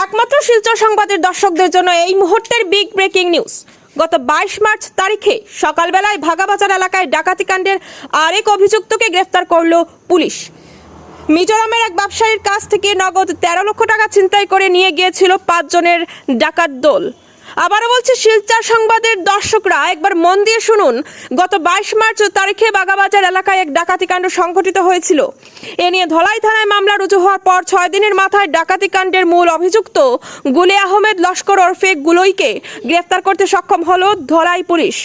একমাত্র শিলচর সংবাদের দর্শকদের জন্য এই মুহূর্তের বিগ ব্রেকিং নিউজ। গত 22 মার্চ তারিখে সকালবেলায় ভাগাবাজার এলাকায় ডাকাতি কাণ্ডের আরেক অভিযুক্তকে গ্রেফতার করল পুলিশ। মিজোরামের এক ব্যবসায়ীর কাছ থেকে নগদ 13 লক্ষ টাকা ছিনতাই করে নিয়ে গিয়েছিল 5 জনের ডাকাত দল। আবারও বলছি শিলচর সংবাদের দর্শকরা একবার মন দিয়ে শুনুন। গত 22 মার্চ তারিখে বাগাবাজার এলাকায় এক ডাকাতি কাণ্ড সংঘটিত হয়েছিল। এ নিয়ে ধলাই থানায় মামলা রুজু হওয়ার পর 6 দিনের মাথায় ডাকাতি কাণ্ডের মূল অভিযুক্ত গুলে আহমেদ লস্কর ওরফে গুলোইকে গ্রেফতার করতে সক্ষম হলো ধলাই পুলিশ।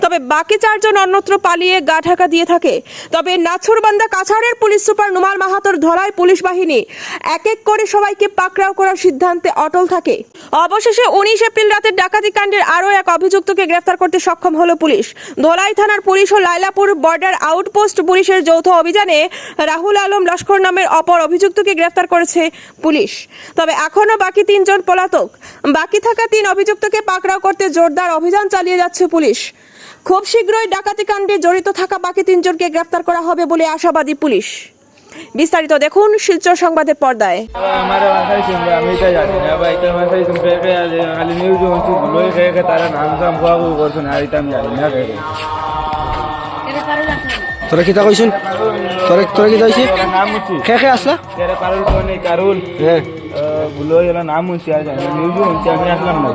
তবে বাকি 4 জন অন্যত্র পালিয়ে গা ঢাকা দিয়ে থাকে। তবে নাছুরবান্ধা কাছাড়ের পুলিশ সুপার নুমাল মাহাতোর ধলাই পুলিশ বাহিনী এক এক করে সবাইকে পাকড়াও করার সিদ্ধান্তে অটল থাকে। অবশেষে 19 এপ্রিল রাতে ডাকাতি কাণ্ডের আরও এক অভিযুক্তকে গ্রেফতার করতে সক্ষম হলো পুলিশ। ধলাই থানার পুলিশ ও লাইলাপুর বর্ডার আউটপোস্ট পুলিশের যৌথ অভিযানে রাহুল আলম লস্কর নামের অপর অভিযুক্তকে গ্রেফতার করেছে পুলিশ। তবে এখনও বাকি 3 জন পলাতক। বাকি থাকা 3 অভিযুক্তকে পাকড়াও করতে জোরদার অভিযান চালিয়ে যাচ্ছে পুলিশ। খুব শীঘ্রই ডাকাতি কাণ্ডে জড়িত থাকা বাকি 3 জনকে গ্রেফতার করা হবে বলে আশাবাদী পুলিশ। বিস্তারিত দেখুন শিলচর সংবাদের পর্দায়। हमारे भाषा सुन रहे আমি তাই জানি না ভাই তার ভাষা শুন কে কে খালি নিউজ হচ্ছে লই কে কে তারা নাম সাম কোয়া করছেন আর এটা আমি জানি না কে তোরা কিতা কইছুন তোরা কিতা কইছিস নাম হচ্ছে কে কে আসলা তেরে কারুল কোনে কারুল হ্যাঁ বুলো এলা নাম হচ্ছে আর জানি নিউজ হচ্ছে আমি আসলাম না